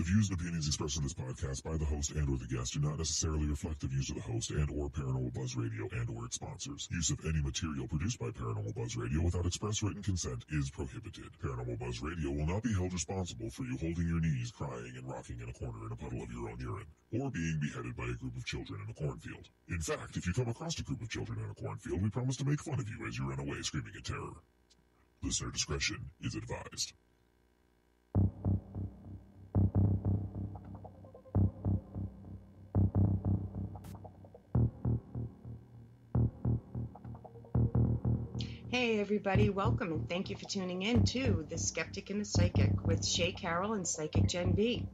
The views and opinions expressed in this podcast by the host and or the guest do not necessarily reflect the views of the host and or Paranormal Buzz Radio and or its sponsors. Use of any material produced by Paranormal Buzz Radio without express written consent is prohibited. Paranormal Buzz Radio will not be held responsible for you holding your knees, crying, and rocking in a corner in a puddle of your own urine, or being beheaded by a group of children in a cornfield. In fact, if you come across a group of children in a cornfield, we promise to make fun of you as you run away screaming in terror. Listener discretion is advised. Hey everybody, welcome and thank you for tuning in to The Skeptic and the Psychic with Shay Carroll and Psychic Gen B.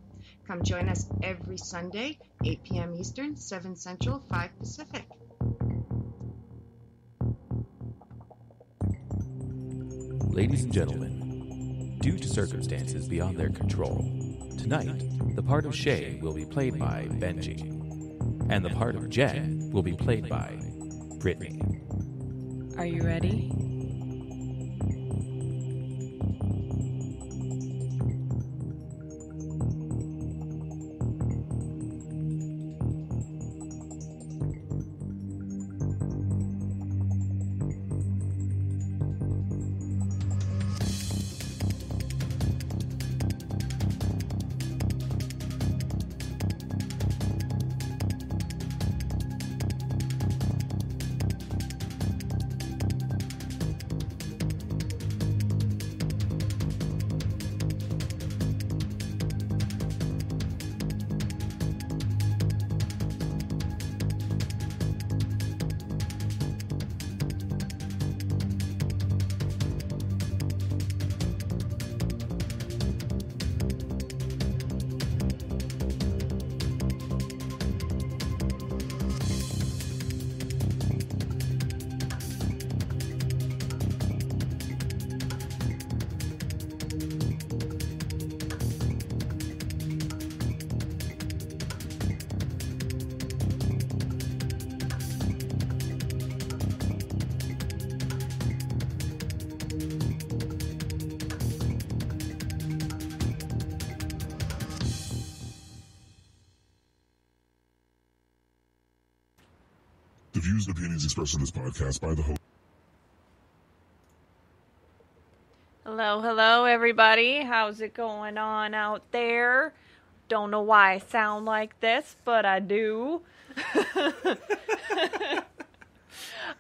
Come join us every Sunday, 8 p.m. Eastern, 7 Central, 5 Pacific. Ladies and gentlemen, due to circumstances beyond their control, tonight the part of Shay will be played by Benji, and the part of Jen will be played by Brittany. Are you ready? The views and opinions expressed in this podcast by the host. Hello, everybody. How's it going on out there? Don't know why I sound like this, but I do.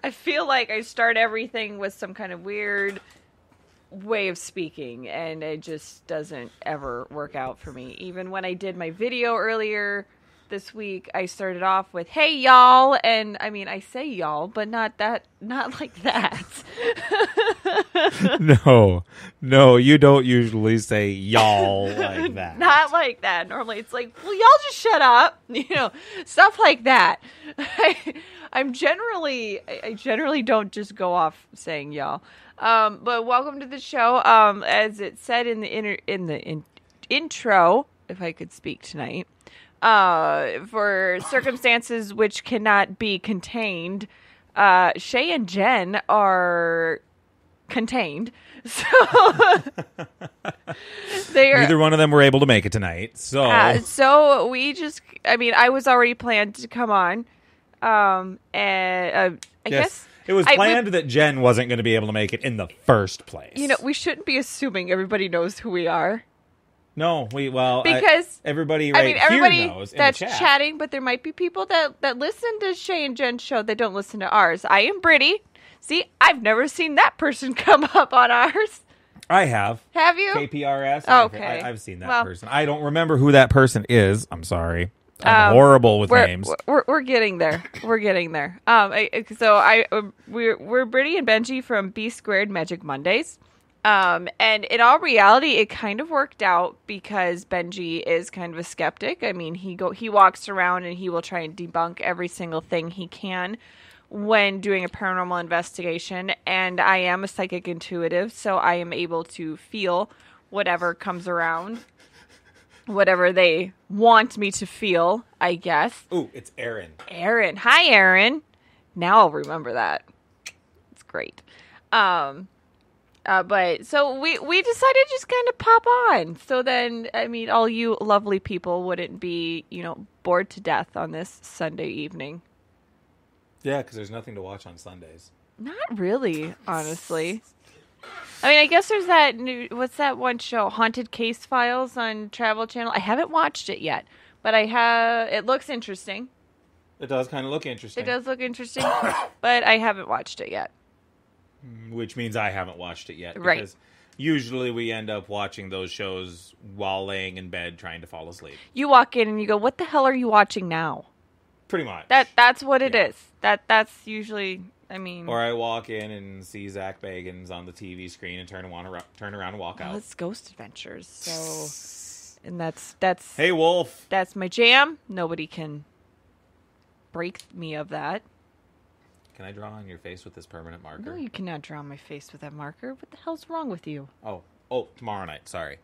I feel like I start everything with some kind of weird way of speaking, and it just doesn't ever work out for me. Even when I did my video earlier this week, I started off with, hey, y'all, and I mean, I say y'all, but not like that. No, you don't usually say y'all like that. Not like that. Normally it's like, well, y'all just shut up, stuff like that. I generally don't just go off saying y'all. But welcome to the show. As it said in the intro, if I could speak tonight, for circumstances which cannot be contained, Shay and Jen are contained. So they are. Neither one of them were able to make it tonight. So we just, I was already planned to come on. I guess it was planned that Jen wasn't going to be able to make it in the first place. We shouldn't be assuming everybody knows who we are. No, because everybody everybody here knows that's in the chat. chatting, but there might be people that listen to Shay and Jen's show that don't listen to ours. I am Brittany. See, I've never seen that person come up on ours. I have. Have you? KPRS. Okay. I've seen that person. I don't remember who that person is. I'm sorry. I'm horrible with names. We're getting there. We're getting there. We're Brittany and Benji from B Squared Magic Mondays. And in all reality, it kind of worked out because Benji is kind of a skeptic. I mean, he walks around and he will try and debunk every single thing he can when doing a paranormal investigation. And I am a psychic intuitive, so I am able to feel whatever comes around, whatever they want me to feel, I guess. Ooh, it's Aaron. Aaron. Hi, Aaron. Now I'll remember that. It's great. But so we decided to just kind of pop on. So then, I mean, all you lovely people wouldn't be, bored to death on this Sunday evening. Yeah, because there's nothing to watch on Sundays. Not really, honestly. I mean, I guess there's that what's that one show, Haunted Case Files on Travel Channel? I haven't watched it yet, but it looks interesting. It does kind of look interesting. It does look interesting, but I haven't watched it yet. Which means I haven't watched it yet. Right. Because usually we end up watching those shows while laying in bed trying to fall asleep. You walk in and you go, "What the hell are you watching now?" Pretty much. That's what it is. That's usually, I mean... Or I walk in and see Zach Bagans on the TV screen and turn around and walk out. It's Ghost Adventures, so... And that's... Hey, Wolf! That's my jam. Nobody can break me of that. Can I draw on your face with this permanent marker? No, you cannot draw on my face with that marker. What the hell's wrong with you? Oh, tomorrow night. Sorry.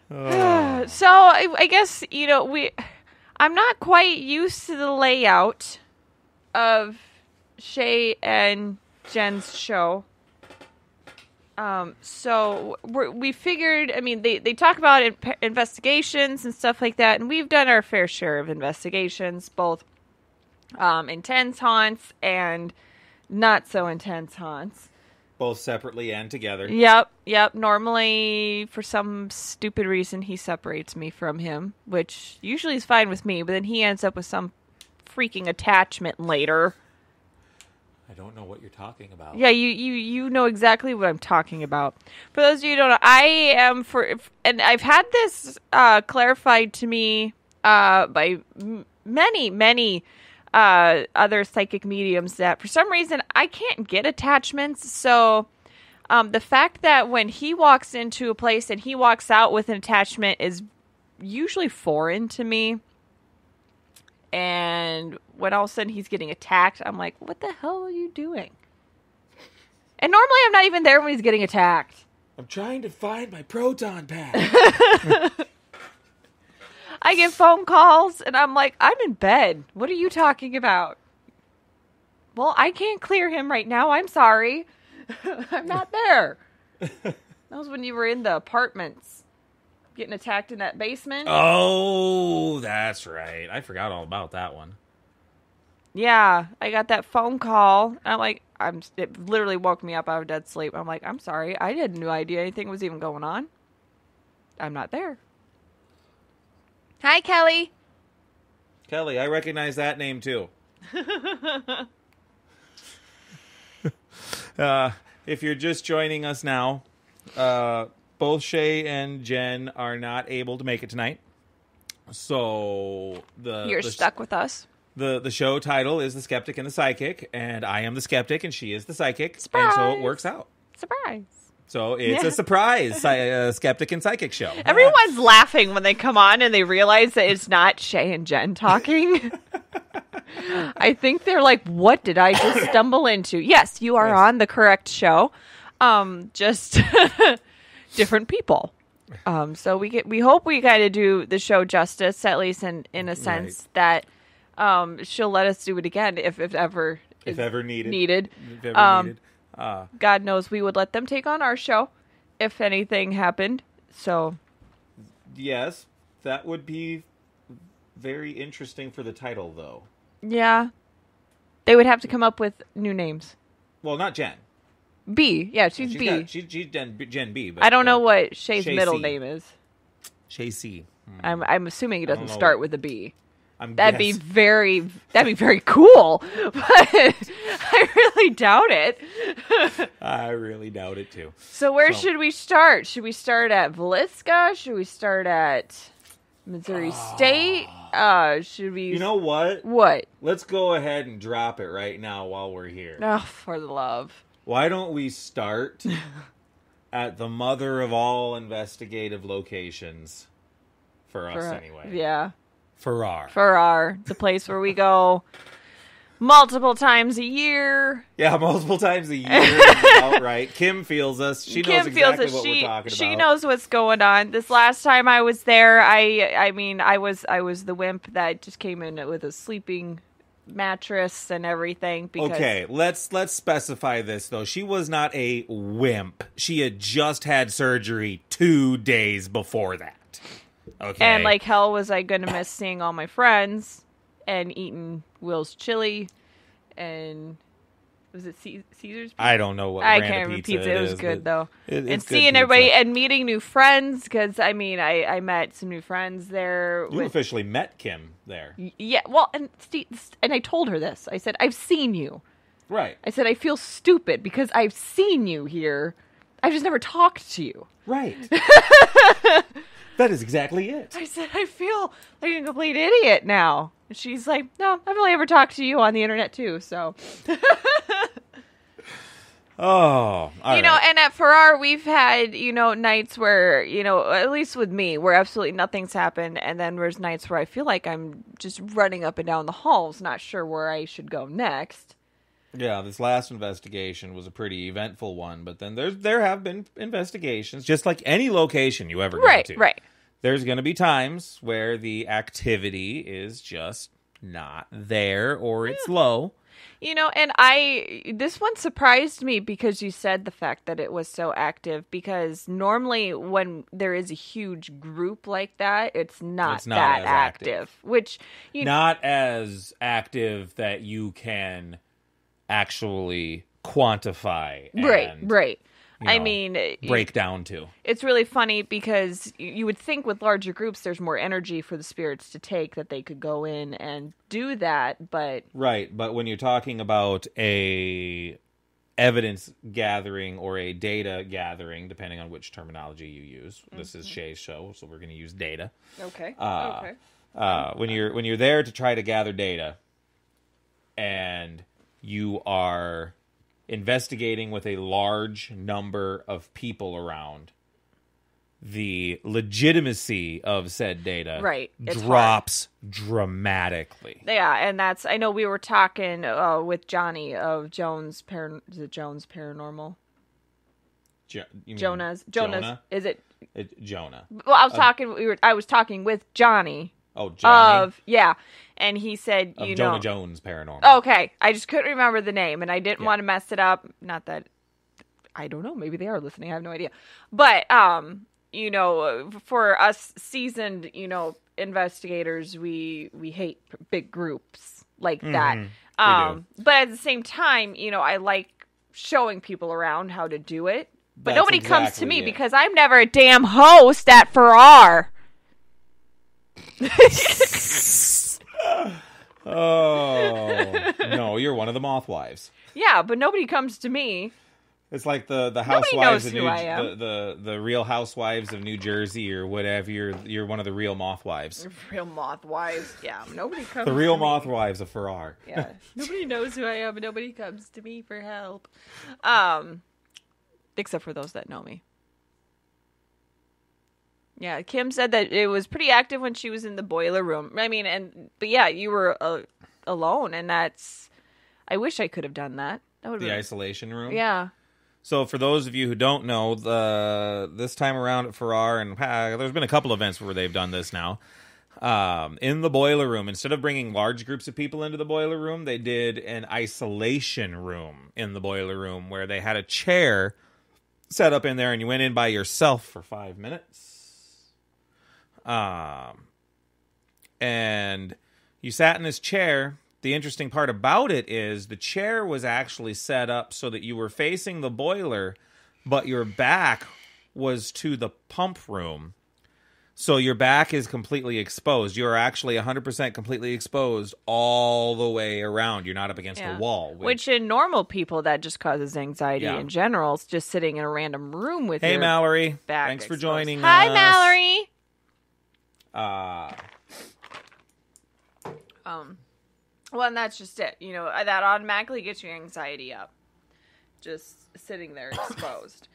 So I guess I'm not quite used to the layout of Shay and Jen's show. So we figured. I mean, they talk about investigations and stuff like that, and we've done our fair share of investigations, both intense haunts and not so intense haunts. Both separately and together. Yep. Normally, for some stupid reason, he separates me from him, which usually is fine with me, but then he ends up with some freaking attachment later. I don't know what you're talking about. Yeah, you know exactly what I'm talking about. For those of you who don't know, I am and I've had this clarified to me by many other psychic mediums that for some reason I can't get attachments. So the fact that when he walks into a place and he walks out with an attachment is usually foreign to me. And when all of a sudden he's getting attacked, I'm like, what the hell are you doing? And normally I'm not even there when he's getting attacked. I'm trying to find my proton pad. I get phone calls, and I'm like, I'm in bed. What are you talking about? Well, I can't clear him right now. I'm sorry. I'm not there. That was when you were in the apartments, getting attacked in that basement. Oh, that's right. I forgot all about that one. Yeah, I got that phone call. And I'm like, it literally woke me up out of dead sleep. I'm like, I'm sorry. I had no idea anything was even going on. I'm not there. Hi, Kelly. Kelly, I recognize that name too. If you're just joining us now, both Shay and Jen are not able to make it tonight. So you're stuck with us. The show title is The Skeptic and the Psychic, and I am the skeptic and she is the psychic. Surprise. And so it works out. Surprise. So it's a surprise skeptic and psychic show. Everyone's laughing when they come on and they realize that it's not Shay and Jen talking. I think they're like, what did I just stumble into? Yes, you are on the correct show. Just different people. So we hope we kind of do the show justice, at least in a sense that she'll let us do it again if ever needed. God knows we would let them take on our show if anything happened. So, yes, that would be very interesting for the title, though. Yeah, they would have to come up with new names. Well, not Jen. B, yeah, she's B. She's Jen B. But I don't know what Shay's middle name is. Shay C. I'm assuming it doesn't start with a B. That'd be very cool, but I really doubt it. I really doubt it too. So where should we start? Should we start at Villisca? Should we start at Missouri State? Should we? You know what? What? Let's go ahead and drop it right now while we're here. Oh, for the love. Why don't we start at the mother of all investigative locations for us anyway? Yeah. Farrar. The place where we go multiple times a year. Yeah, multiple times a year. Outright. Kim feels us. She knows exactly what we're talking about. She knows what's going on. This last time I was there, I mean, I was the wimp that just came in with a sleeping mattress and everything. Because Okay, let's specify this, though. She was not a wimp. She had just had surgery 2 days before that. Okay. And like hell was I going to miss seeing all my friends and eating Will's chili and... Was it Caesar's pizza? I don't know what I brand can't of remember pizza pizza. It was good, though. It's and good seeing pizza. everybody and meeting new friends, because, I mean, I met some new friends there. You officially met Kim there. Yeah, well, and I told her this. I said, I've seen you. Right. I said, I feel stupid because I've seen you here. I've just never talked to you. Right. That is exactly it. I said, I feel like a complete idiot now. And she's like, no, I've only ever talked to you on the internet, too, so... Oh, you know, and at Farrar, we've had, nights where, at least with me, where absolutely nothing's happened. And then there's nights where I feel like I'm just running up and down the halls, not sure where I should go next. Yeah, this last investigation was a pretty eventful one. But then there have been investigations, just like any location you ever go to. Right. There's going to be times where the activity is just not there or it's low. And this one surprised me because you said the fact that it was so active, because normally when there is a huge group like that, it's not that active. Which not as active that you can actually quantify. Right. I mean, break down to. It's really funny because you would think with larger groups there's more energy for the spirits to take, that they could go in and do that, but... Right, but when you're talking about a evidence gathering or a data gathering, depending on which terminology you use, this is Shay's show, so we're going to use data. Okay. When you're there to try to gather data, and you are... investigating with a large number of people around, the legitimacy of said data drops dramatically. Yeah, and I know we were talking with Johnny of Jones Paranormal? Jonah? Is it? Jonah. Well, I was talking with Johnny. Oh, Johnny. And he said, Jonah Jones Paranormal. Okay, I just couldn't remember the name, and I didn't want to mess it up. Not that, I don't know, maybe they are listening, I have no idea. But, for us seasoned, investigators, we hate big groups like that. But at the same time, I like showing people around how to do it. But nobody comes to me because I'm never a damn host at Farrar. Oh no, you're one of the Mothwives. Yeah, but nobody comes to me. It's like the housewives of the Real Housewives of New Jersey or whatever. You're one of the Real Mothwives. Real Mothwives, yeah. Nobody comes. The Real to Mothwives of Farrar. Yeah, nobody knows who I am, but nobody comes to me for help. Except for those that know me. Yeah, Kim said that it was pretty active when she was in the boiler room. I mean, but yeah, you were alone, and I wish I could have done that. That would the isolation room. Yeah. So for those of you who don't know, this time around at Farrar, and there's been a couple events where they've done this now. In the boiler room, instead of bringing large groups of people into the boiler room, they did an isolation room in the boiler room where they had a chair set up in there, and you went in by yourself for 5 minutes. And you sat in this chair. The interesting part about it is the chair was actually set up so that you were facing the boiler, but your back was to the pump room. So your back is completely exposed. You're actually 100% completely exposed all the way around. You're not up against a wall. Which in normal people, that just causes anxiety in general. It's just sitting in a random room with your Mallory. back Thanks exposed. for joining us. Hi, Mallory. Well, and that's just it. That automatically gets your anxiety up. Just sitting there exposed.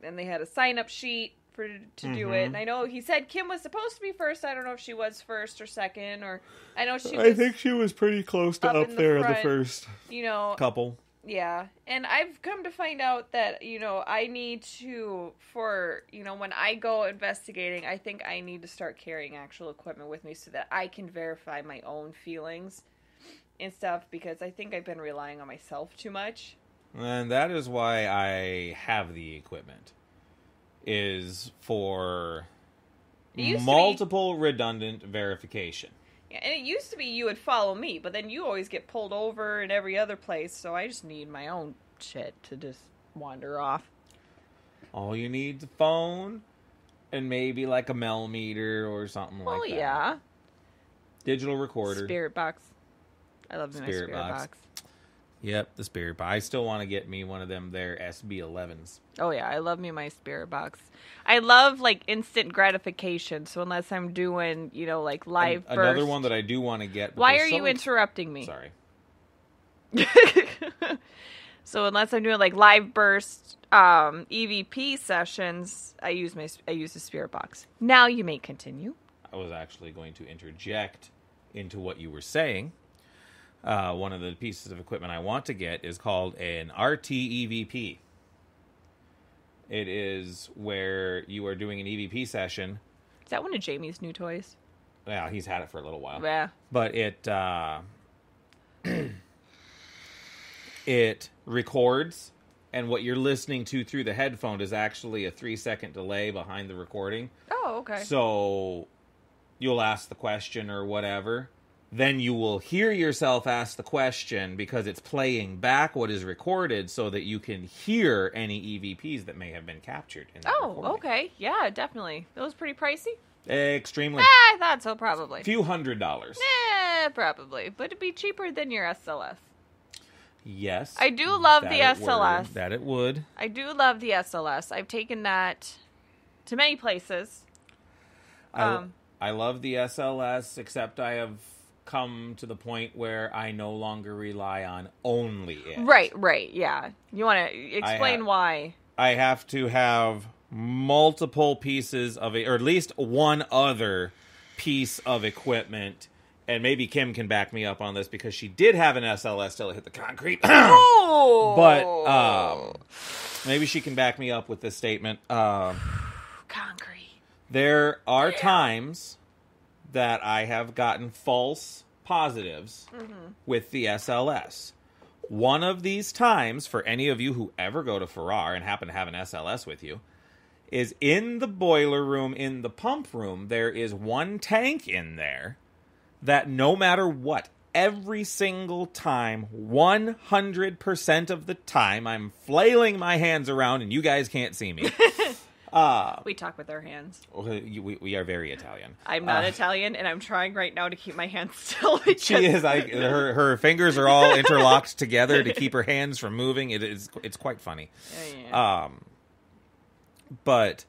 And they had a sign-up sheet to do it. And I know he said Kim was supposed to be first. I don't know if she was first or second, or I know she was. I think she was pretty close to up there in the first couple. Yeah. And I've come to find out that, I need to, when I go investigating, I think I need to start carrying actual equipment with me so that I can verify my own feelings. and stuff because I think I've been relying on myself too much. And that is why I have the equipment. Is for multiple redundant verification. Yeah, and it used to be you would follow me, but then you always get pulled over in every other place, so I just need my own shit to just wander off. All you need is a phone and maybe like a Mel meter or something like that. Oh, yeah. Digital recorder. Spirit box. I love my spirit box. Yep, the spirit box. I still want to get me one of them there SB11s. Oh, yeah. I love me my spirit box. I love, like, instant gratification. So unless I'm doing, you know, like, live burst. Another one that I do want to get. Why are you interrupting me? Sorry. So unless I'm doing, like, live burst EVP sessions, I use the spirit box. Now you may continue. I was actually going to interject into what you were saying. One of the pieces of equipment I want to get is called an RT EVP. It is where you are doing an EVP session. Is that one of Jamie's new toys? Yeah, he's had it for a little while. Yeah. But it records, and what you're listening to through the headphone is actually a 3-second delay behind the recording. Oh, okay. So you'll ask the question or whatever. Then you will hear yourself ask the question because it's playing back what is recorded so that you can hear any EVPs that may have been captured in the recording. Okay. Yeah, definitely. Those pretty pricey? Extremely. I thought so, probably. Few $100s. Probably. But it'd be cheaper than your SLS. Yes. I do love the SLS. That it would. I do love the SLS. I've taken that to many places. I love the SLS, except I have come to the point where I no longer rely on only it. Right, yeah. You want to explain why? I have to have multiple pieces of it, or at least one other piece of equipment, and maybe Kim can back me up on this because she did have an SLS till it hit the concrete. Oh! But maybe she can back me up with this statement. Concrete. There are times that I have gotten false positives with the SLS. One of these times, for any of you who ever go to Farrar and happen to have an SLS with you, is in the boiler room, in the pump room, there is one tank in there that no matter what, every single time, 100% of the time, I'm flailing my hands around and you guys can't see me. We talk with our hands. We are very Italian. I'm not Italian, and I'm trying right now to keep my hands still. She is. Her fingers are all interlocked together to keep her hands from moving. It's quite funny. Yeah. But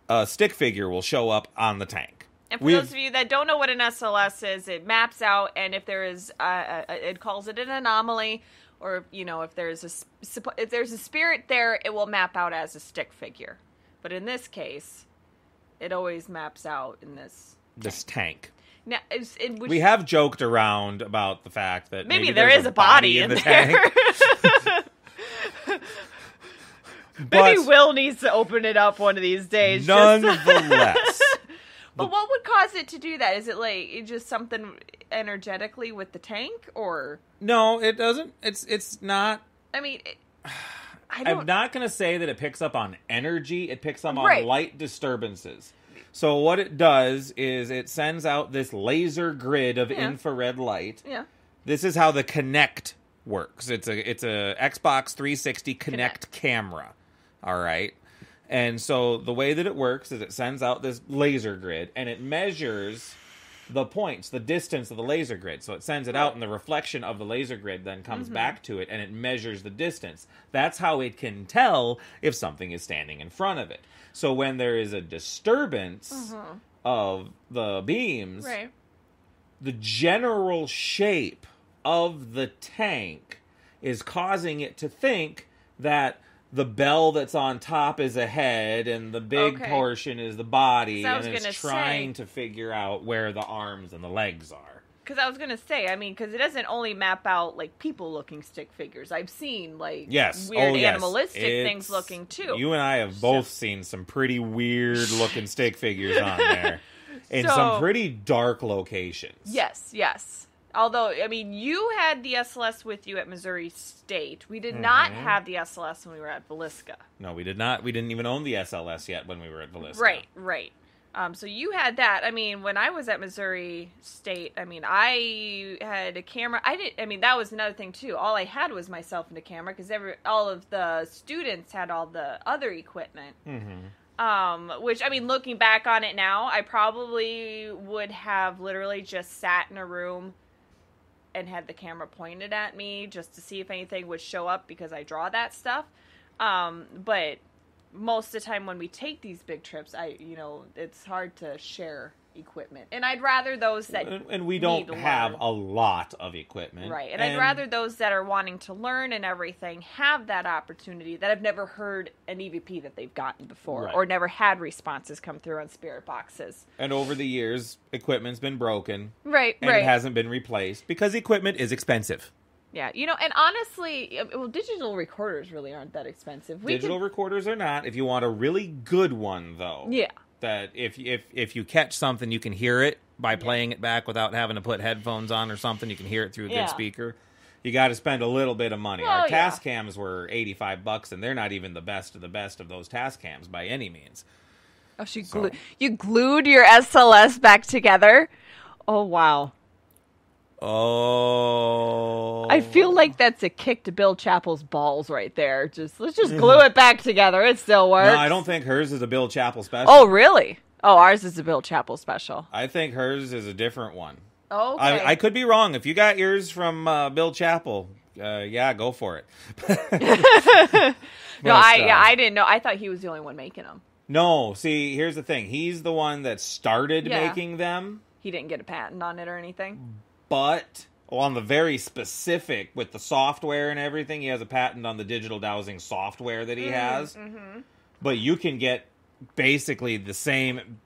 a stick figure will show up on the tank. And for those of you that don't know what an SLS is, it maps out, and if there is, it calls it an anomaly. Or, you know, if there's a spirit there, it will map out as a stick figure. But in this case, it always maps out in this tank. Now, we have joked around about the fact that maybe there is a body in the tank. Maybe Will needs to open it up one of these days. Nonetheless. But what would cause it to do that? Is it like just something energetically with the tank, or no? It doesn't. It's not. I mean, I'm not going to say that it picks up on energy. It picks up on light disturbances. So what it does is it sends out this laser grid of infrared light. Yeah. This is how the Kinect works. It's a Xbox 360 Kinect camera. All right. And so the way that it works is it sends out this laser grid, and it measures the points, the distance of the laser grid. So it sends it out, and the reflection of the laser grid then comes back to it, and it measures the distance. That's how it can tell if something is standing in front of it. So when there is a disturbance of the beams, the general shape of the tank is causing it to think that the bell that's on top is a head, and the big portion is the body, and it's trying to figure out where the arms and the legs are. Because I was going to say, I mean, because it doesn't only map out, like, people-looking stick figures. I've seen, like, weird animalistic things looking, too. You and I have both seen some pretty weird-looking stick figures on there. In some pretty dark locations. Yes. Although, I mean, you had the SLS with you at Missouri State. We did not have the SLS when we were at Villisca. No, we did not. We didn't even own the SLS yet when we were at Villisca. Right. So you had that. I mean, when I was at Missouri State, I mean, I had a camera. That was another thing, too. All I had was myself and a camera because all of the students had all the other equipment. Which, I mean, looking back on it now, I probably would have literally just sat in a room and had the camera pointed at me just to see if anything would show up because I draw that stuff. But most of the time when we take these big trips, it's hard to share equipment. And I'd rather those that and we don't have a lot of equipment. Right. And I'd rather those that are wanting to learn and everything have that opportunity that have never heard an EVP that they've gotten before or never had responses come through on spirit boxes. And over the years, equipment's been broken. Right. It hasn't been replaced because equipment is expensive. Yeah, and honestly, digital recorders really aren't that expensive. Digital recorders are not. If you want a really good one, though. Yeah. That if you catch something, you can hear it by playing it back without having to put headphones on or something. You can hear it through a good speaker. You got to spend a little bit of money. Our Tascams were $85, and they're not even the best of those Tascams by any means. Oh, you glued your SLS back together? Oh, wow. Oh. I feel like that's a kick to Bill Chappell's balls right there. Let's just glue it back together. It still works. No, I don't think hers is a Bill Chappell special. Oh, really? Oh, ours is a Bill Chappell special. I think hers is a different one. Oh, okay. I could be wrong. If you got yours from Bill Chappell, go for it. I didn't know. I thought he was the only one making them. No, see, here's the thing. He's the one that started making them. He didn't get a patent on it or anything? But on the very specific, with the software and everything, he has a patent on the digital dowsing software that he has. Mm-hmm. But you can get basically the same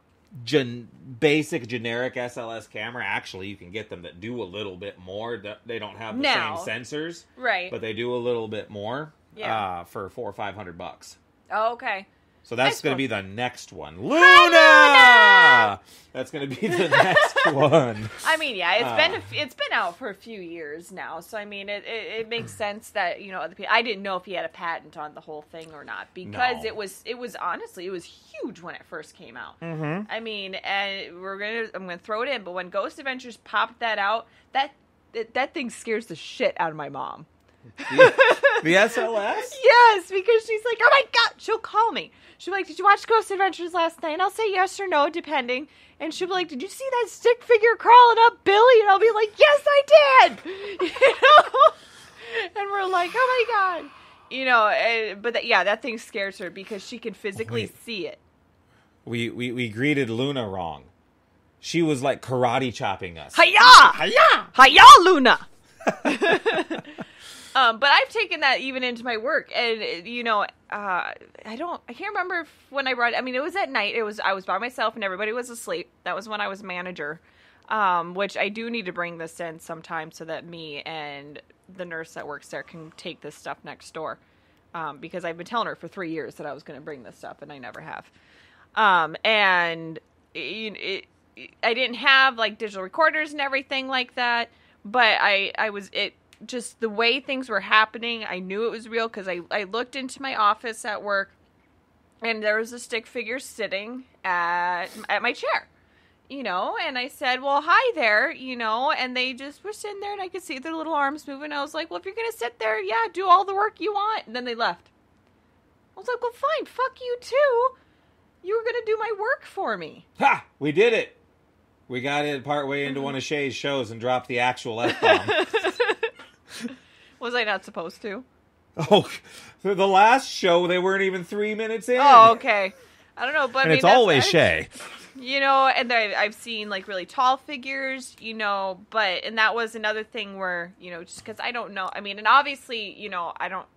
basic generic SLS camera. Actually, you can get them that do a little bit more. They don't have the same sensors. Right. But they do a little bit more for $400 or $500. Oh, okay. So that's going to be the next one. Luna! That's going to be the next one. I mean, it's been out for a few years now. So, I mean, it makes sense that, other people... I didn't know if he had a patent on the whole thing or not. Because it was honestly, it was huge when it first came out. Mm-hmm. I mean, and I'm going to throw it in. But when Ghost Adventures popped that out, that thing scares the shit out of my mom. The SLS? Yes, because she's like, oh my God. She'll call me. She'll be like, did you watch Ghost Adventures last night? And I'll say yes or no, depending. And she'll be like, did you see that stick figure crawling up Billy? And I'll be like, yes, I did. And we're like, oh my God. But that thing scares her because she can physically see it. We greeted Luna wrong. She was like karate chopping us. Hi-ya! Hi-ya! Hi-ya, Luna! But I've taken that even into my work, and I can't remember when I brought it. I mean, it was at night. I was by myself, and everybody was asleep. That was when I was manager, which I do need to bring this in sometime so that me and the nurse that works there can take this stuff next door, because I've been telling her for 3 years that I was going to bring this stuff, and I never have. And I didn't have like digital recorders and everything like that, but just the way things were happening, I knew it was real because I looked into my office at work, and there was a stick figure sitting at my chair, and I said, well, hi there, and they just were sitting there, and I could see their little arms moving. I was like, well, if you're going to sit there, do all the work you want. And then they left. I was like, well, fine, fuck you too. You were going to do my work for me. Ha! We did it. We got it partway into one of Shay's shows and dropped the actual F-bomb. Was I not supposed to? Oh, the last show, they weren't even 3 minutes in. Oh, okay. I don't know, but and it's always Shay. And I've seen like really tall figures, and that was another thing where, just because I don't know. I mean, and obviously,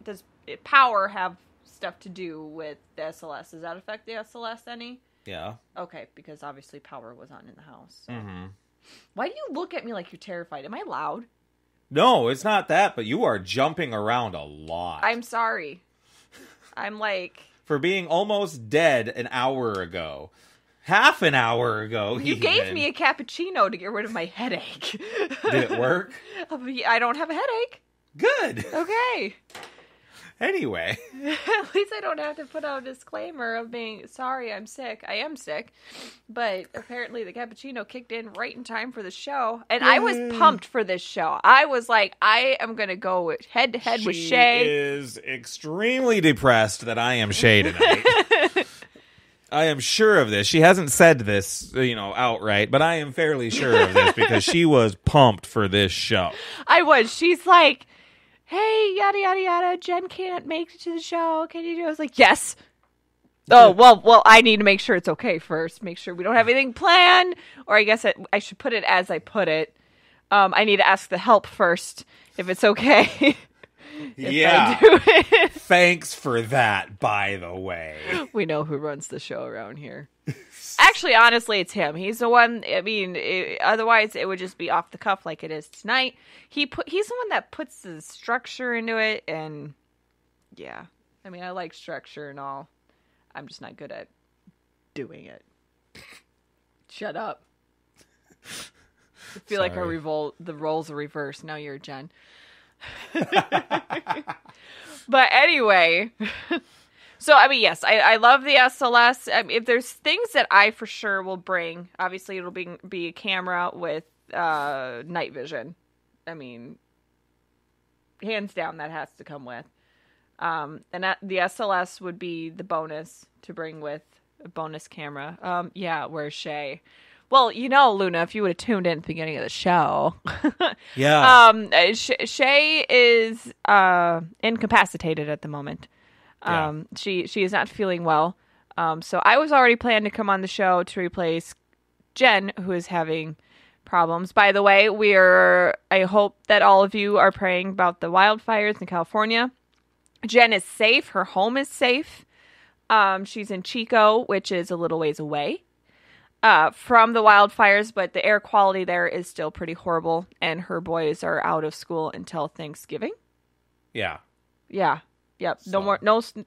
does power have stuff to do with the SLS? Does that affect the SLS any? Yeah. Okay, because obviously power was on in the house. So. Mm-hmm. Why do you look at me like you're terrified? Am I loud? No, it's not that, but you are jumping around a lot. I'm sorry. I'm like... For being almost dead an hour ago. half an hour ago. You gave me a cappuccino to get rid of my headache. Did it work? I don't have a headache. Good. Okay. Anyway. At least I don't have to put out a disclaimer of being sorry I'm sick. I am sick. But apparently the cappuccino kicked in right in time for the show. And I was pumped for this show. I was like, I am going to go head to head with Shay. She is extremely depressed that I am Shay tonight. I am sure of this. She hasn't said this, outright, but I am fairly sure of this because she was pumped for this show. I was. She's like, hey, yada, yada, yada, Jen can't make it to the show. Can you do it? I was like, yes. Oh, well, I need to make sure it's okay first. Make sure we don't have anything planned. Or I guess I should put it as I put it. I need to ask the help first if it's okay. Yeah. I do it. Thanks for that, by the way. We know who runs the show around here. Actually, honestly, it's him. He's the one. I mean, otherwise it would just be off the cuff like it is tonight. He's the one that puts the structure into it, and yeah. I mean, I like structure and all. I'm just not good at doing it. Shut up. I feel like the roles are reversed. Now you're Jen. But anyway. So, I mean, yes, I love the SLS. I mean, if there's things that I for sure will bring, obviously it'll be a camera with night vision. I mean, hands down, that has to come with. And the SLS would be the bonus to bring with a bonus camera. Yeah, where's Shay? Well, Luna, if you would have tuned in at the beginning of the show. Yeah. Shay is incapacitated at the moment. She is not feeling well. So I was already planning to come on the show to replace Jen, who is having problems. By the way, I hope that all of you are praying about the wildfires in California. Jen is safe. Her home is safe. She's in Chico, which is a little ways away from the wildfires, but the air quality there is still pretty horrible, and her boys are out of school until Thanksgiving. Yeah. Yeah. Yep. So.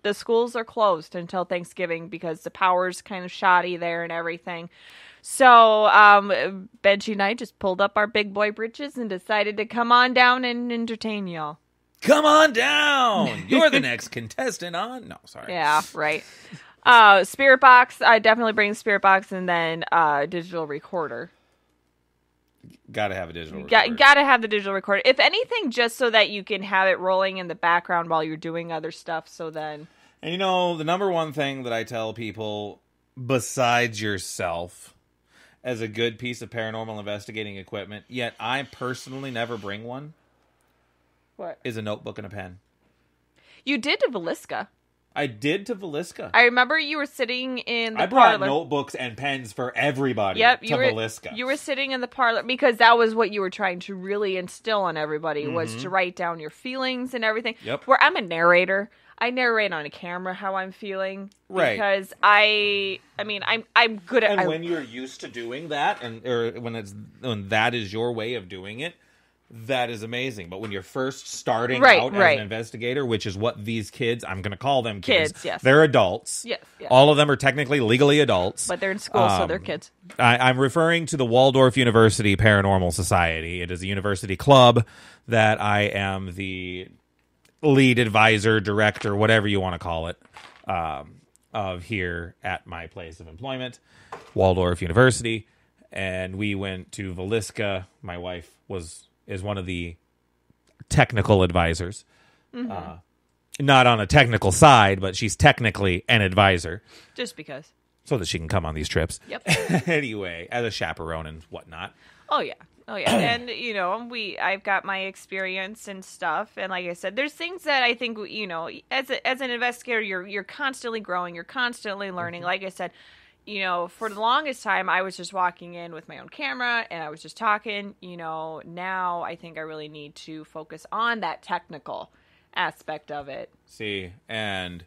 The schools are closed until Thanksgiving because the power's kind of shoddy there and everything. So, Benji and I just pulled up our big boy britches and decided to come on down and entertain y'all. Come on down. You're the next contestant on. No, sorry. Yeah, right. Spirit box. I definitely bring the spirit box, and then digital recorder. Gotta have a digital recorder. Gotta have the digital recorder. If anything, just so that you can have it rolling in the background while you're doing other stuff. So then, and the number one thing that I tell people, besides yourself, as a good piece of paranormal investigating equipment, yet I personally never bring one. What? Is a notebook and a pen. You did to Velisca. I did to Velisca. I remember you were sitting in the parlor. I brought notebooks and pens for everybody to Velisca. You were sitting in the parlor because that was what you were trying to really instill on everybody, was to write down your feelings and everything. Yep. Where I'm a narrator. I narrate on a camera how I'm feeling. Right. Because I'm good at... And when you're used to doing that, or when that is your way of doing it, that is amazing. But when you're first starting out as an investigator, which is what these kids, I'm going to call them kids. Yes. They're adults. Yes. All of them are technically legally adults. But they're in school, so they're kids. I'm referring to the Waldorf University Paranormal Society. It is a university club that I am the lead advisor, director, whatever you want to call it, of here at my place of employment, Waldorf University. And we went to Velisca. My wife is one of the technical advisors. Not on a technical side, but she's technically an advisor. Just because. So that she can come on these trips. Yep. Anyway, as a chaperone and whatnot. Oh, yeah. And, I've got my experience and stuff. And like I said, there's things that I think, as an investigator, you're constantly growing. You're constantly learning. Like I said, for the longest time, I was just walking in with my own camera and I was just talking. Now I think I really need to focus on that technical aspect of it. See, and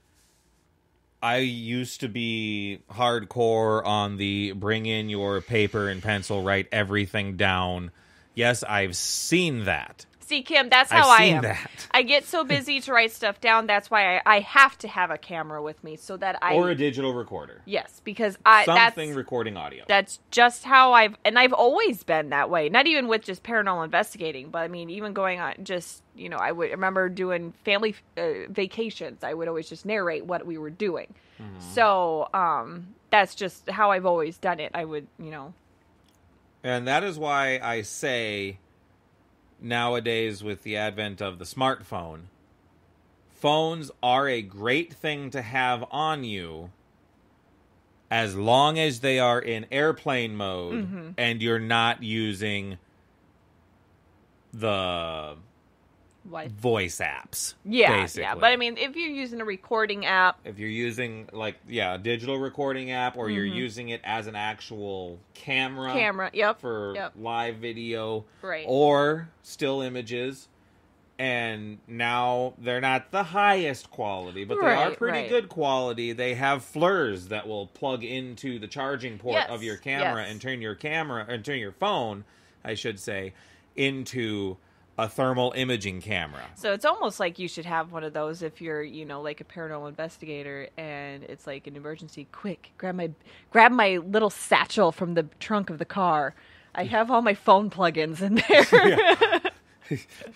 I used to be hardcore on the bring in your paper and pencil, write everything down. Yes, I've seen that. See, Kim, that's how I am. That. I get so busy to write stuff down. That's why I have to have a camera with me so that or a digital recorder. Yes, because something recording audio. That's just how I've always been that way. Not even with just paranormal investigating, but I mean, even going on just, I would remember doing family vacations. I would always just narrate what we were doing. Mm-hmm. So, that's just how I've always done it. I would, And that is why I say nowadays with the advent of the smartphone, phones are a great thing to have on you as long as they are in airplane mode and you're not using the voice apps. Yeah, basically. yeah. But I mean, if you're using a recording app. If you're using, a digital recording app, or you're using it as an actual camera. Yep. For live video. Right. Or still images. And now they're not the highest quality, but they are pretty good quality. They have FLIRs that will plug into the charging port of your camera and turn your phone, I should say, into a thermal imaging camera. So it's almost like you should have one of those if you're, like a paranormal investigator and it's like an emergency. Quick, grab my little satchel from the trunk of the car. I have all my phone plugins in there.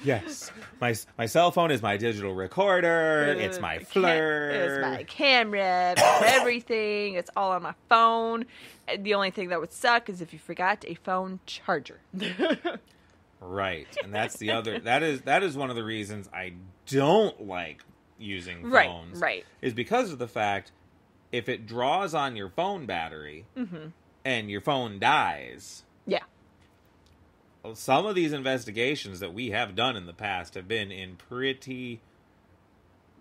Yes. My cell phone is my digital recorder. It's my FLIR. It's my camera. Everything. It's all on my phone. The only thing that would suck is if you forgot a phone charger. Right, and that's the other. That is one of the reasons I don't like using phones. Right. Is because of the fact if it draws on your phone battery and your phone dies. Yeah. Some of these investigations that we have done in the past have been in pretty.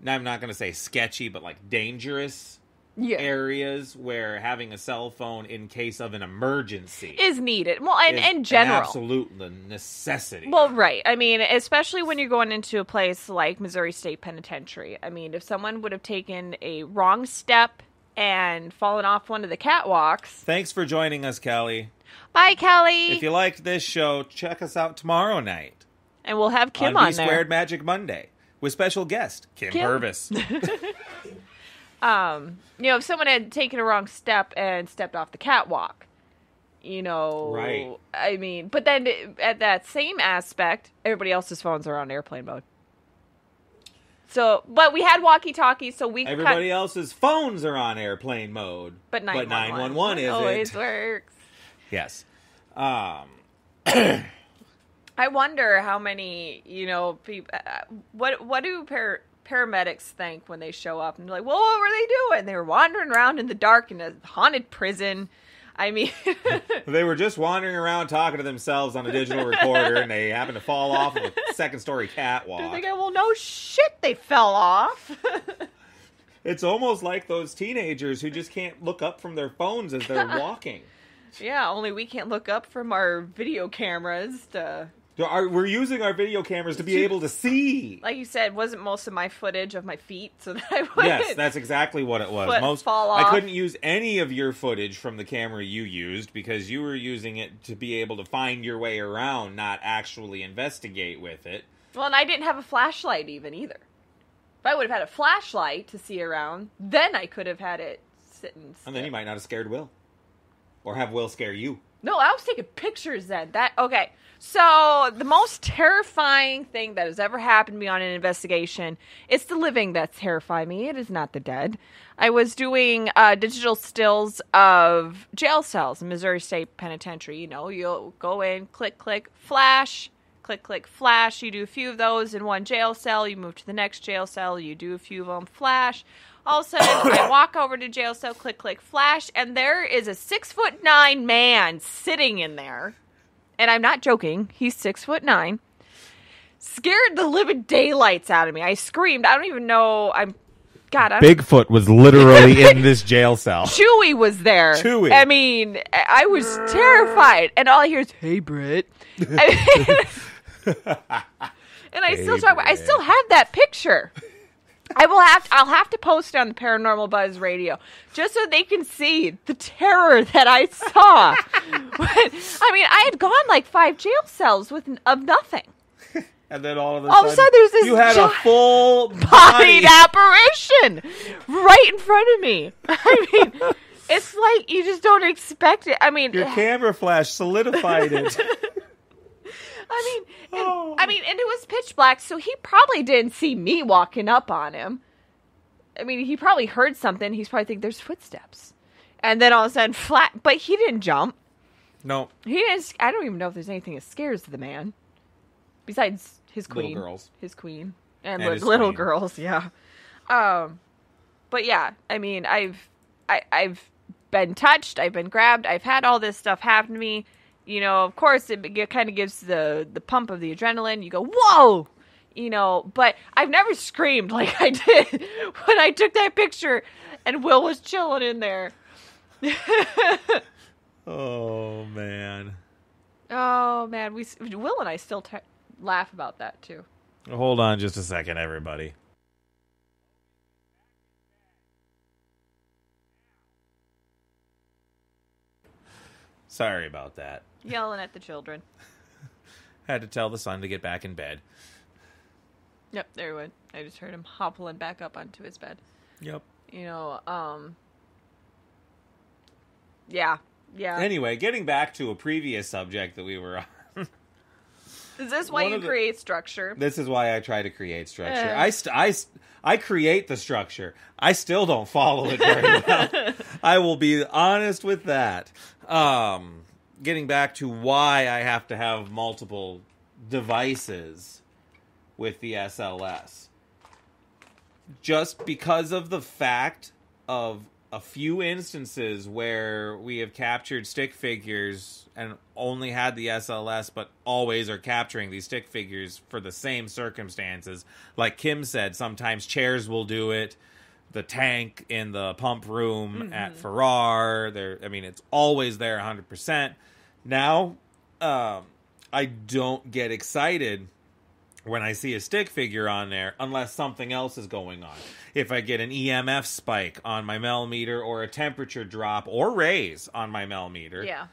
I'm not going to say sketchy, but dangerous. Yeah. Areas where having a cell phone in case of an emergency is needed. Well, and in general. An absolute necessity. Well, right. I mean, especially when you're going into a place like Missouri State Penitentiary. I mean, if someone would have taken a wrong step and fallen off one of the catwalks. Thanks for joining us, Kelly. Bye, Kelly. If you liked this show, check us out tomorrow night. And we'll have Kim on there. B Squared Magic Monday with special guest, Kim Purvis. If someone had taken a wrong step and stepped off the catwalk, right. I mean, but then at that same aspect, everybody else's phones are on airplane mode. So, but we had walkie-talkies, so everybody else's phones are on airplane mode, but 911 isn't. Always works. Yes. I wonder how many, people. What do paramedics think when they show up and they're like, well, what were they doing? They were wandering around in the dark in a haunted prison. I mean, they were just wandering around talking to themselves on a digital recorder and they happened to fall off of a second-story catwalk. They're thinking, well, no shit, they fell off. It's almost like those teenagers who just can't look up from their phones as they're walking. Yeah, only we can't look up from our video cameras to... We're using our video cameras to be able to see. Like you said, wasn't most of my footage of my feet so that I wouldn't... Yes, that's exactly what it was. Fall off. I couldn't use any of your footage from the camera you used because you were using it to be able to find your way around, not actually investigate with it. Well, and I didn't have a flashlight even either. If I would have had a flashlight to see around, then I could have had it sit and... And then you might not have scared Will. Or have Will scare you. No, I was taking pictures then. Okay. So, the most terrifying thing that has ever happened to me on an investigation, it's the living that terrify me. It is not the dead. I was doing digital stills of jail cells in Missouri State Penitentiary. You'll go in, click, click, flash, click, click, flash. You do a few of those in one jail cell. You move to the next jail cell. You do a few of them, flash. All of a sudden, I walk over to jail cell, click, click, flash, and there is a 6'9" man sitting in there. And I'm not joking. He's 6'9". Scared the living daylights out of me. I screamed. I don't even know. Bigfoot was literally in this jail cell. Chewy was there. Chewy. I mean, I was terrified. And all I hear is, "Hey, Britt." And I still talk about. I still have that picture. I'll have to post it on the Paranormal Buzz Radio just so they can see the terror that I saw. I mean, I had gone 5 jail cells of nothing. And then all of a sudden sudden there's this you had a full bodied apparition right in front of me. I mean, it's like you just don't expect it. I mean, your camera flash solidified it. And it was pitch black, so he probably didn't see me walking up on him. I mean, he probably heard something. He's probably thinking there's footsteps. And then all of a sudden, flat. But he didn't jump. No. He didn't. I don't even know if there's anything that scares the man. Besides his queen. Little girls. His queen. And his little queen. girls, yeah. But yeah, I mean, I've been touched. I've been grabbed. I've had all this stuff happen to me. You know, of course, it kind of gives the pump of the adrenaline. You go, whoa! You know, but I've never screamed like I did when I took that picture and Will was chilling in there. Oh, man. Oh, man. Will and I still laugh about that, too. Hold on just a second, everybody. Sorry about that. Yelling at the children. Had to tell the son to get back in bed. Yep, there he went. I just heard him hoppling back up onto his bed. Yep. You know, yeah. Anyway, getting back to a previous subject that we were on. Is this why you create structure? This is why I try to create structure. I create the structure. I still don't follow it very well. I will be honest with that. Getting back to why I have to have multiple devices with the SLS. Just because of the fact of a few instances where we have captured stick figures and only had the SLS, but always are capturing these stick figures for the same circumstances. Like Kim said, sometimes chairs will do it. The tank in the pump room at Farrar. It's always there 100%. Now, I don't get excited when I see a stick figure on there unless something else is going on. If I get an EMF spike on my millimeter or a temperature drop or raise on my millimeter. Yeah.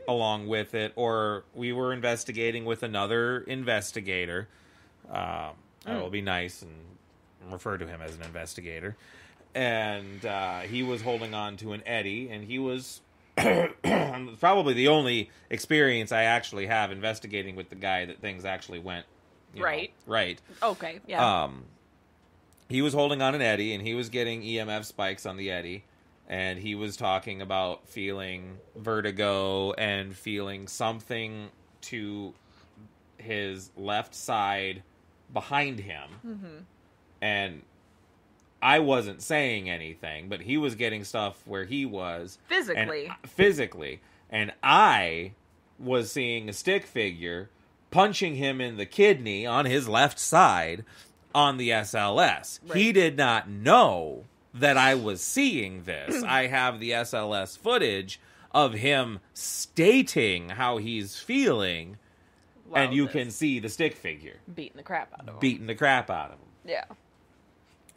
Along with it, or we were investigating with another investigator. I will be nice and refer to him as an investigator. And he was holding on to an Eddie, and he was probably the only experience I actually have investigating with the guy that things actually went right. Okay, yeah. He was holding on an Eddie, and he was getting EMF spikes on the Eddie, and he was talking about feeling vertigo and feeling something to his left side behind him. Mm-hmm. And I wasn't saying anything, but he was getting stuff where he was. Physically. And I was seeing a stick figure punching him in the kidney on his left side on the SLS. Right. He did not know that I was seeing this. I have the SLS footage of him stating how he's feeling, and you can see the stick figure. Beating the crap out of him. Yeah.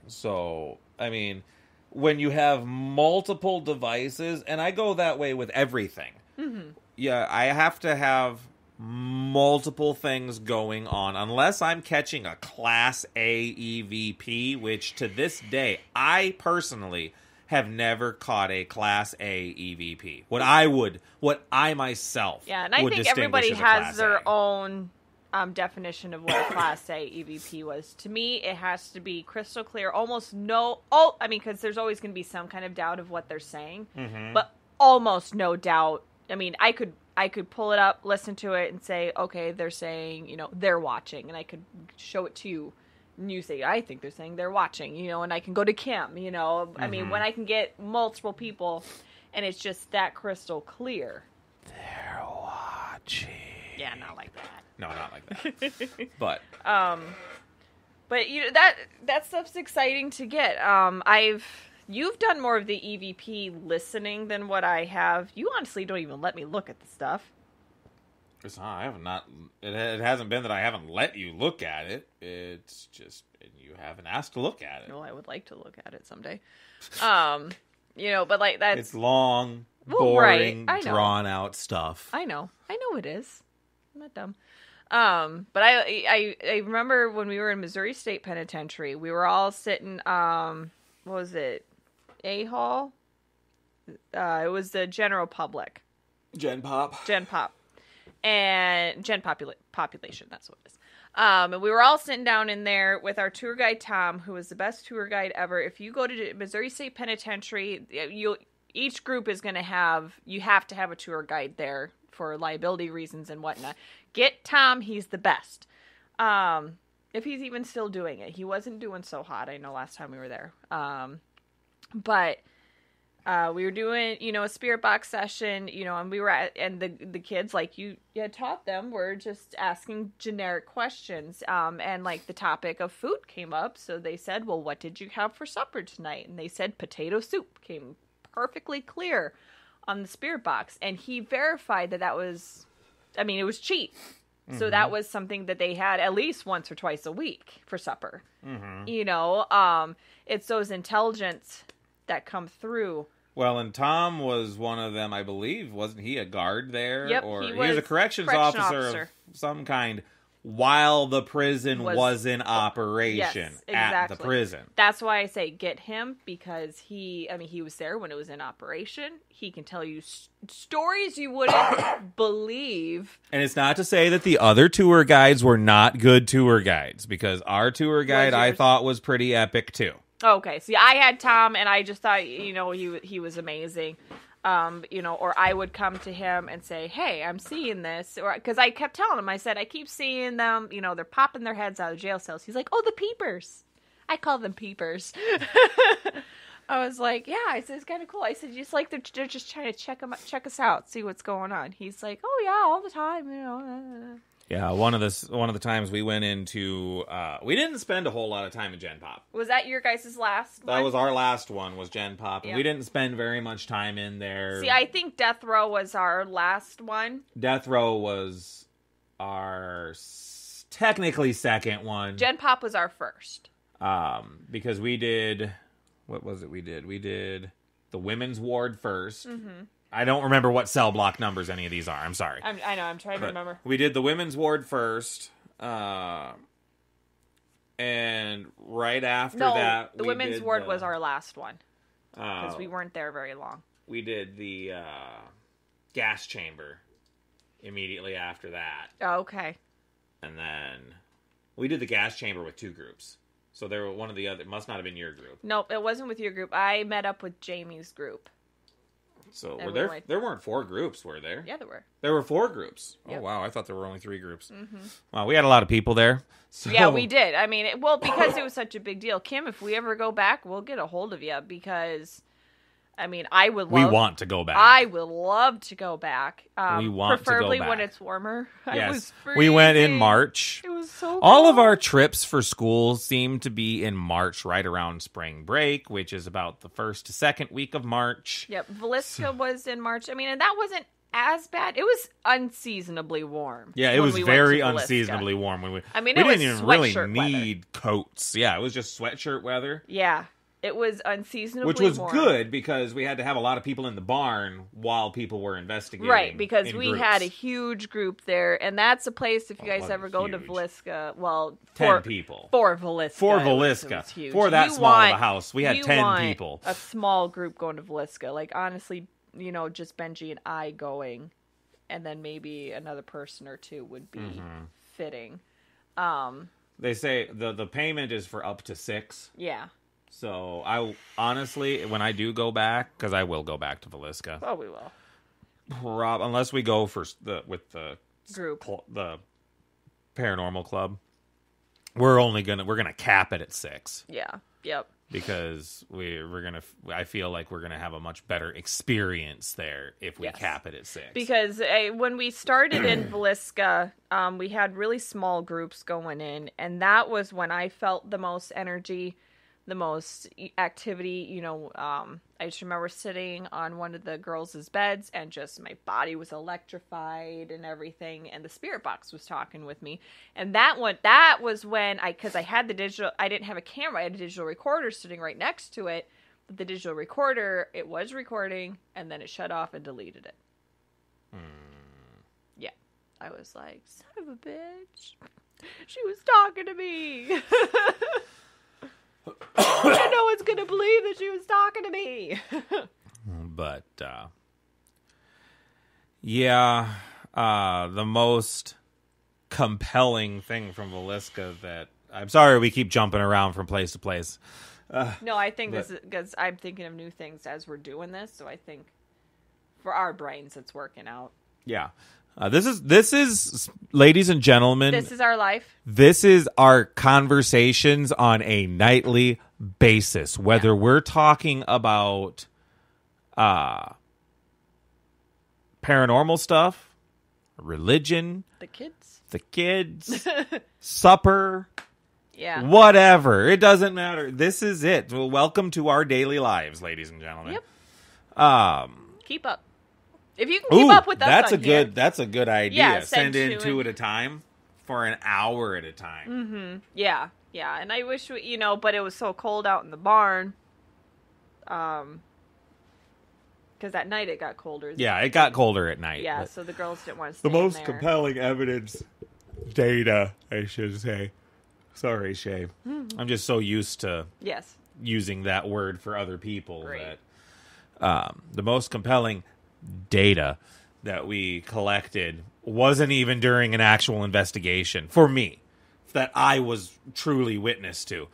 So, I mean, when you have multiple devices, and I go that way with everything. Mm-hmm. Yeah, I have to have multiple things going on, unless I'm catching a Class A EVP, which to this day, I personally have never caught a Class A EVP. What I myself and I think everybody has their own definition of what a Class A EVP was. To me, it has to be crystal clear, because there's always going to be some kind of doubt of what they're saying, but almost no doubt. I mean, I could pull it up, listen to it, and say, okay, they're saying, they're watching, and I could show it to you, and you say, I think they're saying they're watching, and I can go to Kim, I mean, when I can get multiple people, and it's just that crystal clear. They're watching. Yeah, not like that. No, not like that. But that stuff's exciting to get. You've done more of the EVP listening than what I have. You honestly don't even let me look at the stuff. It's not. I have not. It hasn't been that I haven't let you look at it. It's just you haven't asked to look at it. No, I would like to look at it someday. But like that's it's long, boring, drawn out stuff. I know it is. I'm not dumb. But I remember when we were in Missouri State Penitentiary, we were all sitting, what was it? A-Hall? It was the general public. Gen Pop. And population, that's what it is. And we were all sitting down in there with our tour guide, Tom, who was the best tour guide ever. If you go to Missouri State Penitentiary, each group is going to you have to have a tour guide there for liability reasons and whatnot. Get Tom, he's the best. If he's even still doing it. He wasn't doing so hot, I know, last time we were there. But we were doing, a spirit box session, and we were and the kids, like you had taught them, were just asking generic questions. And like the topic of food came up. So they said, well, what did you have for supper tonight? And they said potato soup. Came perfectly clear on the spirit box. And he verified that was, it was cheap. Mm-hmm. So that was something that they had at least once or twice a week for supper. Mm-hmm. It's those intelligence that come through. Well, and Tom was one of them, I believe. Wasn't he a guard there? Yep, or he was a corrections officer of some kind while the prison was in operation at the prison. That's why I say get him, because he was there when it was in operation. He can tell you stories you wouldn't believe. And it's not to say that the other tour guides were not good tour guides, because our tour guide I thought was pretty epic too. Okay, see, I had Tom, and I just thought, he was amazing. Or I would come to him and say, hey, I'm seeing this. Or because I kept telling him, I said, I keep seeing them, they're popping their heads out of jail cells. He's like, oh, the peepers. I call them peepers. I was like, yeah, I said, it's kind of cool. I said, just like they're just trying to check us out, see what's going on. He's like, oh, yeah, all the time, Yeah, one of the times we went into, we didn't spend a whole lot of time in Gen Pop. Was that your guys' last one? That was our last one, was Gen Pop, and we didn't spend very much time in there. See, I think Death Row was our last one. Death Row was our technically second one. Gen Pop was our first. Because we did, what was it we did? We did the women's ward first. Mm-hmm. I don't remember what cell block numbers any of these are. I'm sorry. I know. I'm trying to remember. We did the women's ward first. And right after that... the women's ward was our last one. Because we weren't there very long. We did the gas chamber immediately after that. Oh, okay. And then we did the gas chamber with two groups. So there were one of the other... It must not have been your group. Nope, it wasn't with your group. I met up with Jamie's group. So there weren't 4 groups, were there? Yeah, there were. There were 4 groups. Yep. Oh, wow. I thought there were only 3 groups. Mm-hmm. Wow, we had a lot of people there. So. Yeah, we did. Because it was such a big deal. Kim, if we ever go back, we'll get a hold of you, because... I would love... We want to go back. I would love to go back. We want to go back. Preferably when it's warmer. Yes. We went in March. It was so cool. All of our trips for school seem to be in March, right around spring break, which is about the 1st to 2nd week of March. Yep. Villisca was in March. And that wasn't as bad. It was unseasonably warm. Yeah, it was very unseasonably warm. When we didn't even really need coats. Yeah, it was just sweatshirt weather. Yeah. It was unseasonably warm. Which was good, because we had to have a lot of people in the barn while people were investigating. Right, because we had a huge group there, and that's a place, if you guys ever go to Villisca, 10 people. For Villisca. For Villisca. For that small of a house, we had 10 people. A small group going to Villisca. Like, honestly, just Benji and I going, and then maybe another person or two would be fitting. They say the payment is for up to 6. Yeah. So, I honestly, when I do go back, because I will go back to Villisca. Oh, we will. Unless we go with the group, the paranormal club, we're gonna cap it at 6. Yeah. Yep. Because I feel like we're gonna have a much better experience there if we cap it at 6. Because when we started in Villisca, we had really small groups going in, and that was when I felt the most energy, the most activity. I just remember sitting on one of the girls' beds, and just my body was electrified and everything, and the spirit box was talking with me. And that was when because I had the digital, I didn't have a camera, I had a digital recorder sitting right next to it, but the digital recorder, it was recording, and then it shut off and deleted it. Yeah. I was like, son of a bitch. She was talking to me. And no one's going to believe that she was talking to me. But, yeah, the most compelling thing from Villisca that... I'm sorry we keep jumping around from place to place. No, I think this is because I'm thinking of new things as we're doing this, so I think for our brains it's working out. Yeah. This is, ladies and gentlemen... This is our life. This is our conversations on a nightly basis. Whether we're talking about paranormal stuff, religion... The kids. Supper... Yeah. Whatever. It doesn't matter. This is it. Well, welcome to our daily lives, ladies and gentlemen. Yep. Keep up. If you can keep up with us that's a good idea. Yeah, send in two at a time for an hour at a time. Mm-hmm. Yeah. Yeah. And I wish, but it was so cold out in the barn. Because at night it got colder. Yeah, it got colder at night. Yeah, so the girls didn't want to stay The most there. compelling evidence, data, I should say. Sorry, Shay. I'm just so used to using that word for other people that the most compelling data that we collected wasn't even during an actual investigation for me that I was truly witness to.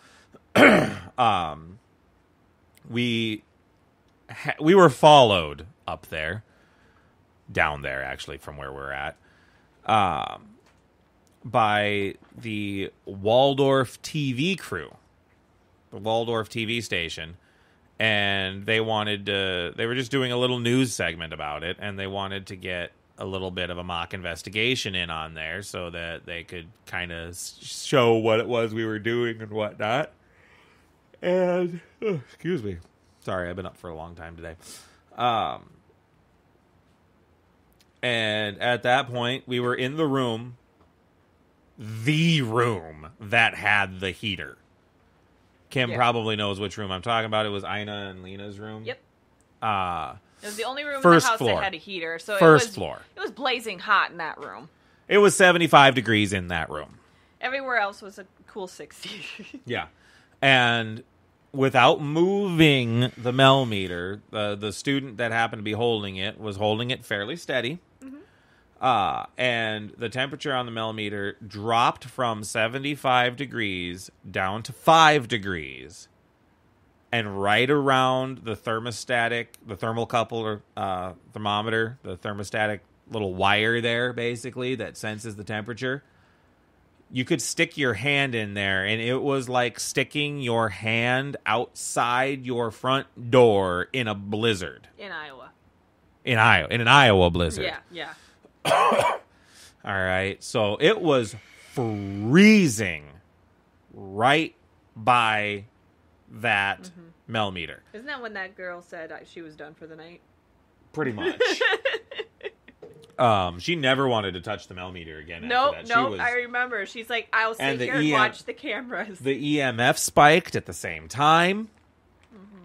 We were followed up there, down there actually from where we're at. By the Waldorf TV crew, the Waldorf TV station, and they were just doing a little news segment about it, and they wanted to get a little bit of a mock investigation in on there so that they could kind of show what it was we were doing and whatnot. And, excuse me. Sorry, I've been up for a long time today. And at that point, we were in the room that had the heater. Kim probably knows which room I'm talking about. It was Ina and Lena's room. Yep. It was the only room in the the house floor. that had a heater. So floor. It was blazing hot in that room. It was 75 degrees in that room. Everywhere else was a cool 60. Yeah. And without moving the Mel meter, the student that happened to be holding it was holding it fairly steady. And the temperature on the Mel meter dropped from 75 degrees down to 5 degrees. And right around the thermocouple thermometer, the thermostatic little wire there, basically, that senses the temperature, you could stick your hand in there, and it was like sticking your hand outside your front door in a blizzard. In Iowa. In an Iowa blizzard. Yeah. All right, so it was freezing right by that Mel meter. Isn't that when that girl said she was done for the night? Pretty much. She never wanted to touch the Mel meter again. Nope. I remember. She's like, I'll sit here and watch the cameras. The EMF spiked at the same time.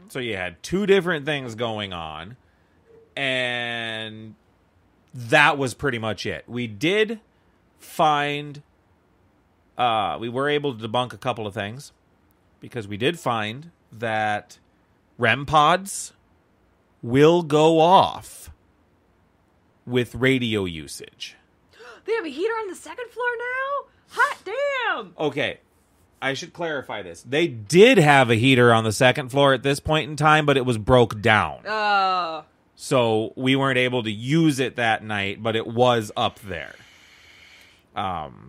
So you had two different things going on. And that was pretty much it. We did find... we were able to debunk a couple of things. Because we did find that REM pods will go off with radio usage. They have a heater on the second floor now? Hot damn! Okay, I should clarify this. They did have a heater on the second floor at this point in time, but it was broke down. So we weren't able to use it that night, but it was up there.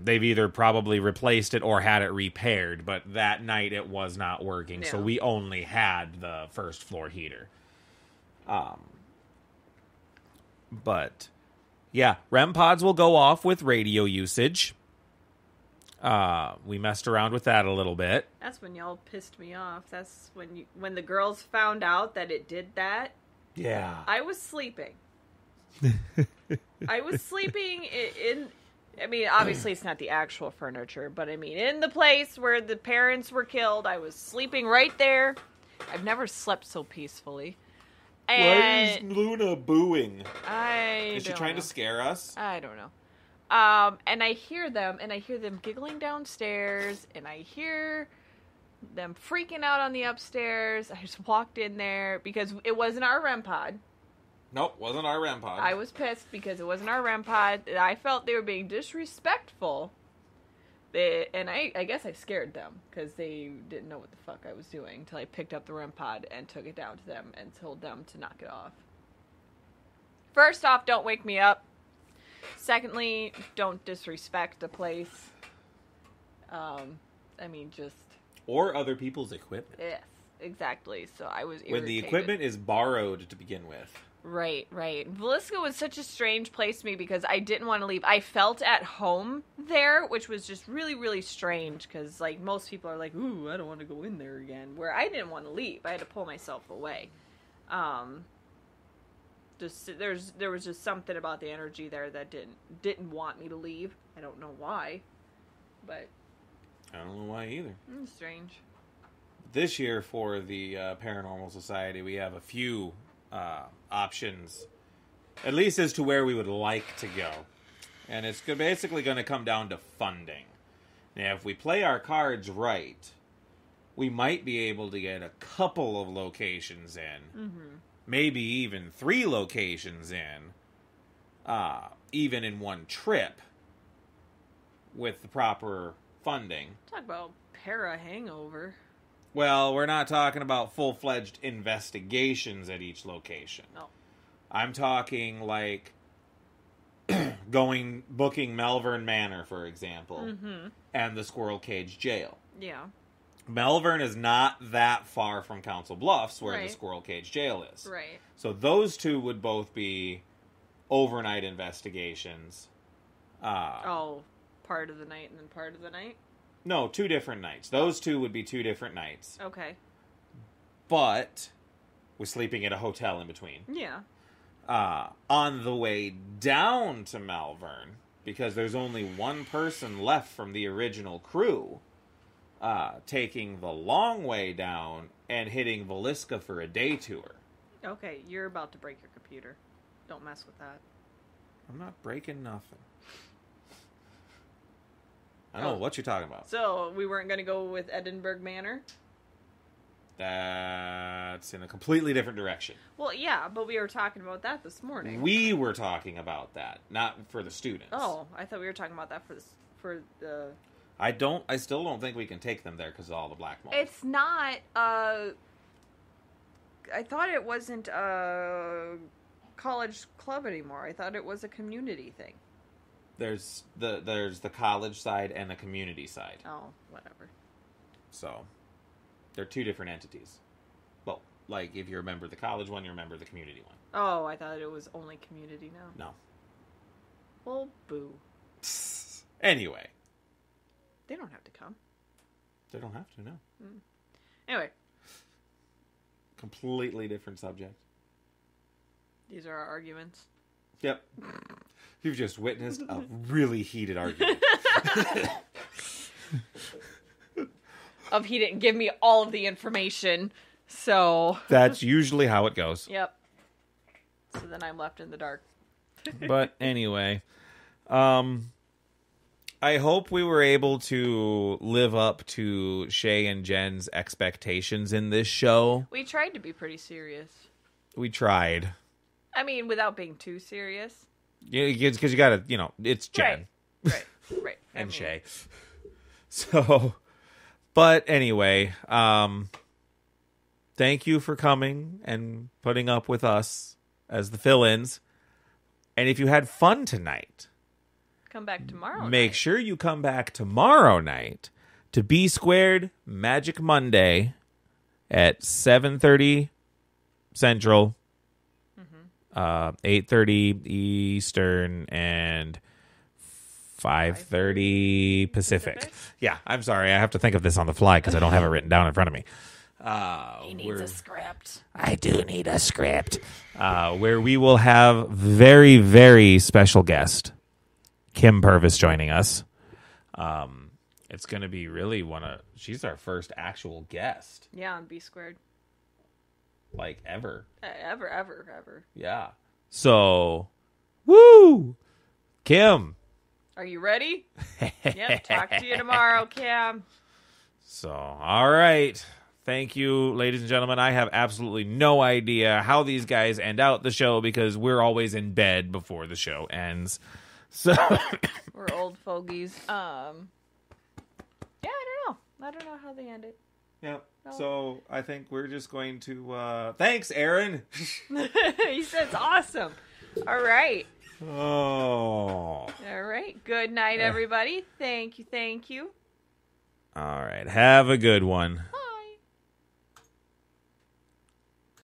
They've either probably replaced it or had it repaired, but that night it was not working, so we only had the first floor heater. But, yeah, REM pods will go off with radio usage. We messed around with that a little bit. That's when y'all pissed me off. That's when the girls found out that it did that. Yeah. I was sleeping. I was sleeping in... I mean, obviously it's not the actual furniture, but I mean, in the place where the parents were killed, I was sleeping right there. I've never slept so peacefully. And why is Luna booing? Is she trying to scare us? I don't know. And I hear them giggling downstairs, and I hear them freaking out on the upstairs. I just walked in there because it wasn't our REM pod. Nope, wasn't our REM pod. I was pissed because it wasn't our REM pod. I felt they were being disrespectful. And I guess I scared them because they didn't know what the fuck I was doing until I picked up the REM pod and took it down to them and told them to knock it off. First off, don't wake me up. Secondly, don't disrespect the place. Just... Or other people's equipment. Yes, exactly. So I was irritated. When the equipment is borrowed to begin with. Right. Villisca was such a strange place to me because I didn't want to leave. I felt at home there, which was just really, really strange because, like, most people are like, ooh, I don't want to go in there again. Where I didn't want to leave. I had to pull myself away. There was just something about the energy there that didn't want me to leave. I don't know why, but I don't know why either. It's strange. This year for the Paranormal Society, we have a few options, at least as to where we would like to go, and it's basically going to come down to funding. Now, if we play our cards right, we might be able to get a couple of locations in. Mm-hmm. Maybe even 3 locations in, even in one trip, with the proper funding. Talk about hangover. Well, we're not talking about full-fledged investigations at each location. No. I'm talking like booking Malvern Manor, for example, and the Squirrel Cage Jail. Yeah. Malvern is not that far from Council Bluffs, where the Squirrel Cage Jail is. Right. So those two would both be overnight investigations. Part of the night and then part of the night? No, 2 different nights. Those 2 would be 2 different nights. Okay. But we're sleeping at a hotel in between. Yeah. On the way down to Malvern, because there's only one person left from the original crew, taking the long way down and hitting Villisca for a day tour. Okay, you're about to break your computer. Don't mess with that. I'm not breaking nothing. I don't know what you're talking about. So, we weren't going to go with Edinburgh Manor? That's in a completely different direction. Well, yeah, but we were talking about that this morning. We were talking about that, not for the students. Oh, I thought we were talking about that for the... I still don't think we can take them there because of all the black mold. It's not, I thought it wasn't a college club anymore. I thought it was a community thing. There's the college side and the community side. Oh, whatever. So, they're 2 different entities. Well, like, if you remember the college one, you remember the community one. Oh, I thought it was only community now. No. Well, boo. Anyway. They don't have to come. They don't have to, no. Anyway. Completely different subject. These are our arguments. Yep. You've just witnessed a really heated argument. He didn't give me all of the information, so... That's usually how it goes. Yep. So then I'm left in the dark. But anyway, I hope we were able to live up to Shay and Jen's expectations in this show. We tried to be pretty serious. We tried. I mean, without being too serious. Yeah, because you gotta, it's Jen. Right. And Shay. So, but anyway, thank you for coming and putting up with us as the fill-ins. And if you had fun tonight, come back tomorrow night. Make sure you come back tomorrow night to B Squared Magic Monday at 7:30 Central, 8:30 Eastern, and 5:30 Pacific. Yeah, I'm sorry. I have to think of this on the fly because I don't have it written down in front of me. He needs a script. I do need a script. Where we will have very, very special guest, Kim Purvis, joining us. It's going to be really she's our first actual guest. Yeah, on B Squared. Like, ever. Ever. Yeah. So, woo! Kim, Are you ready? Yep. Talk to you tomorrow, Cam. So, all right. Thank you, ladies and gentlemen. I have absolutely no idea how these guys end out the show because we're always in bed before the show ends. So we're old fogies. Yeah, I don't know how they end it. Yep. No. So I think we're just going to thanks, Aaron. He says awesome. All right. Oh. All right. Good night, everybody. Thank you. All right. Have a good one.